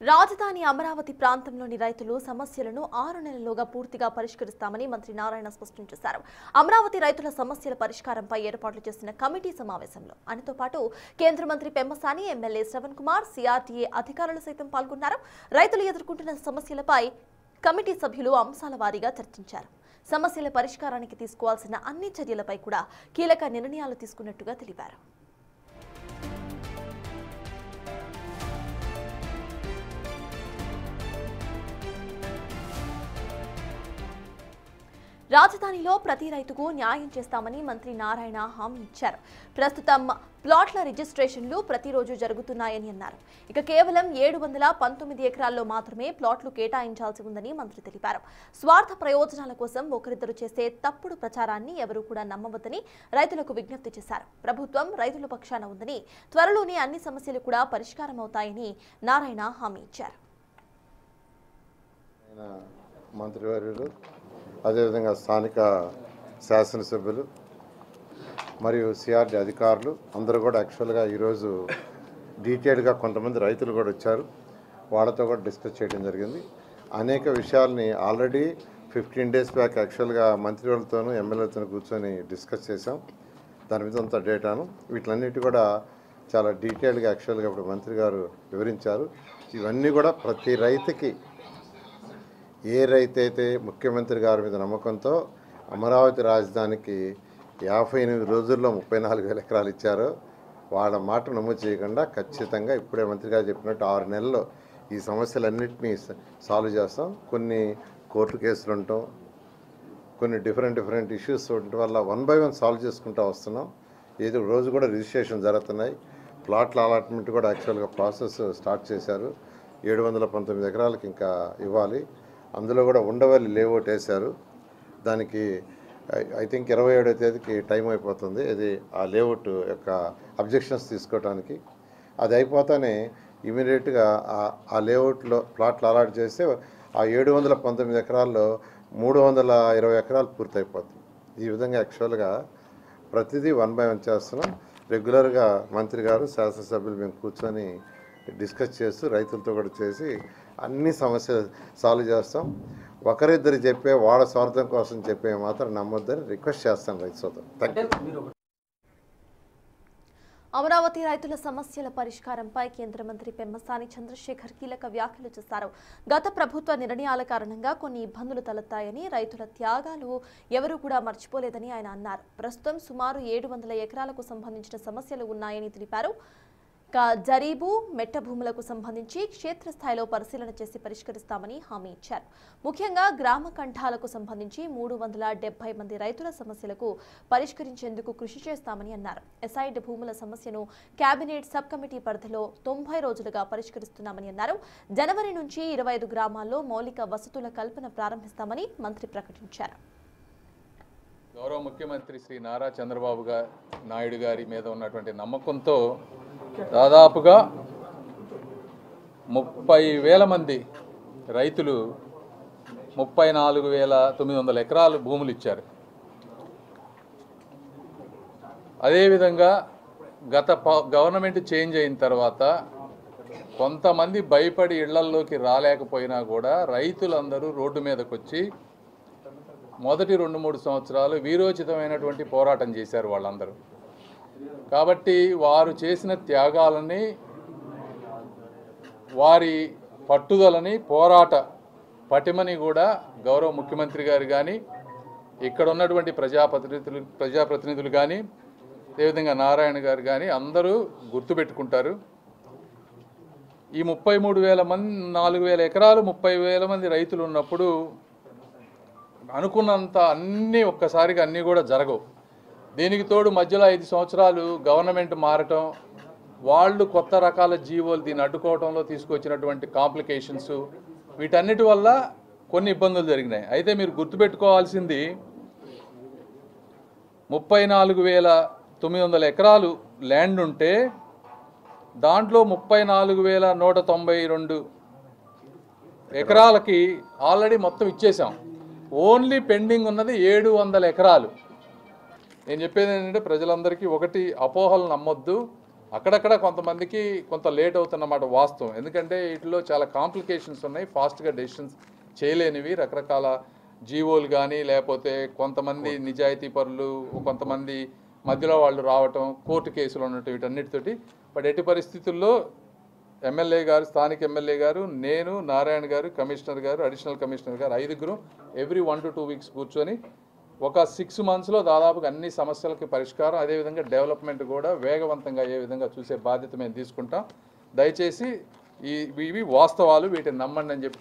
రాజధాని అమరావతి ప్రాంతంలోని రైతులు సమస్యలను 6 నెలల్లోగా పూర్తిగా పరిష్కరిస్తామని మంత్రి నారాయణ స్పష్టం చేశారు. అమరావతి రైతుల సమస్యల పరిష్కారంపై ఏర్పాట్లు చేసిన కమిటీ సమావేశంలో ఆయనతో పాటు కేంద్ర మంత్రి పెమ్మసాని, ఎమ్మెల్యే శ్రవణ్ కుమార్, సిఆర్టీఏ అధికారులు సైతం పాల్గొన్నారు. రైతులు ఎదుర్కొంటున్న సమస్యలపై కమిటీ సభ్యులు అంశాల వారీగా చర్చించారు. సమస్యల పరిష్కారానికి తీసుకోవాల్సిన అన్ని చర్యలపై కూడా కీలక నిర్ణయాలు తీసుకున్నట్టుగా తెలిపారు. రాజధానిలో ప్రతి రైతుకు న్యాయం చేస్తామని మంత్రి నారాయణ హామీ ఇచ్చారు. ప్రస్తుతం ప్లాట్ల రిజిస్ట్రేషన్లు ప్రతిరోజు జరుగుతున్నాయని అన్నారు. ఇక కేవలం 719 ఎకరాల్లో మాత్రమే ప్లాట్లు కేటాయించాల్సి ఉందని మంత్రి తెలిపారు. స్వార్థ ప్రయోజనాల కోసం ఒకరిద్దరు చేసే తప్పుడు ప్రచారాన్ని ఎవరూ కూడా నమ్మవద్దని రైతులకు విజ్ఞప్తి చేశారు. ప్రభుత్వం రైతుల పక్షాన ఉందని, త్వరలోనే అన్ని సమస్యలు కూడా పరిష్కారం అవుతాయని నారాయణ హామీ ఇచ్చారు. మంత్రివర్యులు, అదేవిధంగా స్థానిక శాసనసభ్యులు మరియు సిఆర్డీ అధికారులు అందరూ కూడా యాక్చువల్గా ఈరోజు డీటెయిల్గా కొంతమంది రైతులు కూడా వచ్చారు. వాళ్ళతో కూడా డిస్కస్ చేయడం జరిగింది. అనేక విషయాల్ని ఆల్రెడీ 15 డేస్ బ్యాక్ యాక్చువల్గా మంత్రివర్యులతోనూ ఎమ్మెల్యేలతోనూ కూర్చొని డిస్కస్ చేసాం. దాని మీద అంత డేటాను వీటిలన్నిటి కూడా చాలా డీటెయిల్గా యాక్చువల్గా ఇప్పుడు మంత్రి గారు వివరించారు. ఇవన్నీ కూడా ప్రతి రైతుకి, ఏ రైతు అయితే ముఖ్యమంత్రి గారి మీద నమ్మకంతో అమరావతి రాజధానికి 58 రోజుల్లో 34,000 ఎకరాలు ఇచ్చారో వాళ్ళ మాట నమోదు చేయకుండా ఖచ్చితంగా ఇప్పుడే మంత్రి గారు చెప్పినట్టు 6 నెలల్లో ఈ సమస్యలన్నింటినీ సాల్వ్ చేస్తాం. కొన్ని కోర్టు కేసులు ఉండటం, కొన్ని డిఫరెంట్ ఇష్యూస్ ఉండటం వల్ల 1 by 1 సాల్వ్ చేసుకుంటూ వస్తున్నాం. ఏదో రోజు కూడా రిజిస్ట్రేషన్ జరుగుతున్నాయి. ప్లాట్ల అలాట్మెంట్ కూడా యాక్చువల్గా ప్రాసెస్ స్టార్ట్ చేశారు. 719 ఎకరాలకు ఇంకా ఇవ్వాలి. అందులో కూడా ఉండవల్లి లేఅవుట్ వేశారు. దానికి ఐ థింక్ 27వ తేదీకి టైం అయిపోతుంది. ఇది ఆ లేఅవుట్ యొక్క అబ్జెక్షన్స్ తీసుకోవడానికి. అది అయిపోతానే ఇమీడియట్గా ఆ లేఅవుట్లో ప్లాట్లు అలాట్ చేస్తే ఆ 719 ఎకరాల్లో 320 ఎకరాలు పూర్తయిపోతుంది. ఈ విధంగా యాక్చువల్గా ప్రతిదీ 1 by 1 చేస్తున్నాం. రెగ్యులర్గా మంత్రి గారు, శాసనసభ్యులు మేము కూర్చొని డిస్కస్ చేస్తూ రైతులతో కూడా చేసి అన్ని సమస్యలు సాల్వ్ చేస్తాం. ఒకరిద్దరు చెప్పే వాళ్ళ స్వార్థం కోసం చెప్పే మాత్రం నమ్మొద్దని రిక్వెస్ట్ చేస్తాను రైతు సోదరులు. అమరావతి రైతుల సమస్యల పరిష్కారంపై కేంద్ర మంత్రి పెమ్మసాని చంద్రశేఖర్ కీలక వ్యాఖ్యలు చేశారు. గత ప్రభుత్వ నిర్ణయాల కారణంగా కొన్ని ఇబ్బందులు తలెత్తాయని, రైతుల త్యాగాలు ఎవరూ కూడా మర్చిపోలేదని ఆయన అన్నారు. ప్రస్తుతం సుమారు 700 ఎకరాలకు సంబంధించిన సమస్యలు ఉన్నాయని తెలిపారు. జరీబు, మెట్ట భూములకు సంబంధించి క్షేత్రస్థాయిలో పరిశీలన చేసి పరిష్కరిస్తామని హామీ ఇచ్చారు. ముఖ్యంగా గ్రామ కంఠాలకు సంబంధించి 370 మంది రైతుల సమస్యలకు పరిష్కరించేందుకు కృషి చేస్తామని అన్నారు. ఎసైడ్ భూముల సమస్యను కేబినెట్ సబ్ కమిటీ పరిధిలో 90 రోజులుగా పరిష్కరిస్తున్నామని అన్నారు. జనవరి నుంచి 25 గ్రామాల్లో మౌలిక వసతుల కల్పన ప్రారంభిస్తామని మంత్రి ప్రకటించారు. గౌరవ ముఖ్యమంత్రి శ్రీ నారా చంద్రబాబు నాయుడు గారి మీద ఉన్నటువంటి నమ్మకంతో దాదాపుగా 30,000 మంది రైతులు 34,900 ఎకరాలు భూములు ఇచ్చారు. అదేవిధంగా గత గవర్నమెంట్ చేంజ్ అయిన తర్వాత కొంతమంది భయపడి ఇళ్లల్లోకి రాలేకపోయినా కూడా రైతులందరూ రోడ్డు మీదకి వచ్చి మొదటి 2-3 సంవత్సరాలు వీరోచితమైనటువంటి పోరాటం చేశారు వాళ్ళందరూ. కాబట్టి వారు చేసిన త్యాగాలని, వారి పట్టుదలని, పోరాట పటిమని కూడా గౌరవ ముఖ్యమంత్రి గారు కానీ, ఇక్కడ ఉన్నటువంటి ప్రజాప్రతినిధులు కానీ, అదేవిధంగా నారాయణ గారు కానీ అందరూ గుర్తుపెట్టుకుంటారు. ఈ 4,000 ఎకరాలు 30,000 మంది రైతులు ఉన్నప్పుడు అనుకున్నంత ఒక్కసారిగా అన్నీ కూడా జరగవు. దీనికి తోడు మధ్యలో 5 సంవత్సరాలు గవర్నమెంట్ మారటం, వాళ్ళు కొత్త రకాల జీవోలు దీన్ని అడ్డుకోవడంలో తీసుకొచ్చినటువంటి కాంప్లికేషన్స్, వీటన్నిటి వల్ల కొన్ని ఇబ్బందులు జరిగినాయి. అయితే మీరు గుర్తుపెట్టుకోవాల్సింది 34,900 ఎకరాలు ల్యాండ్ ఉంటే దాంట్లో 34,192 ఎకరాలకి ఆల్రెడీ మొత్తం ఇచ్చేసాం. ఓన్లీ పెండింగ్ ఉన్నది 700 ఎకరాలు. నేను చెప్పేది ఏంటంటే ప్రజలందరికీ ఒకటి, అపోహలు నమ్మొద్దు. అక్కడక్కడ కొంతమందికి కొంత లేట్ అవుతున్నమాట వాస్తవం. ఎందుకంటే వీటిలో చాలా కాంప్లికేషన్స్ ఉన్నాయి, ఫాస్ట్గా డెసిషన్స్ చేయలేనివి, రకరకాల జీవోలు కానీ లేకపోతే కొంతమంది నిజాయితీ పరులు, కొంతమంది మధ్యలో వాళ్ళు రావటం, కోర్టు కేసులు ఉన్నట్టు, వీటన్నిటితోటి. బట్ ఎట్టి పరిస్థితుల్లో ఎమ్మెల్యే గారు, స్థానిక ఎమ్మెల్యే గారు, నేను, నారాయణ గారు, కమిషనర్ గారు, అడిషనల్ కమిషనర్ గారు, 5గురు ఎవ్రీ 1 to 2 weeks కూర్చొని ఒక 6 monthsలో దాదాపుగా అన్ని సమస్యలకి పరిష్కారం, అదేవిధంగా డెవలప్మెంట్ కూడా వేగవంతంగా అయ్యే విధంగా చూసే బాధ్యత మేము తీసుకుంటాం. దయచేసి ఇవి వాస్తవాలు, వీటిని నమ్మండి అని చెప్పి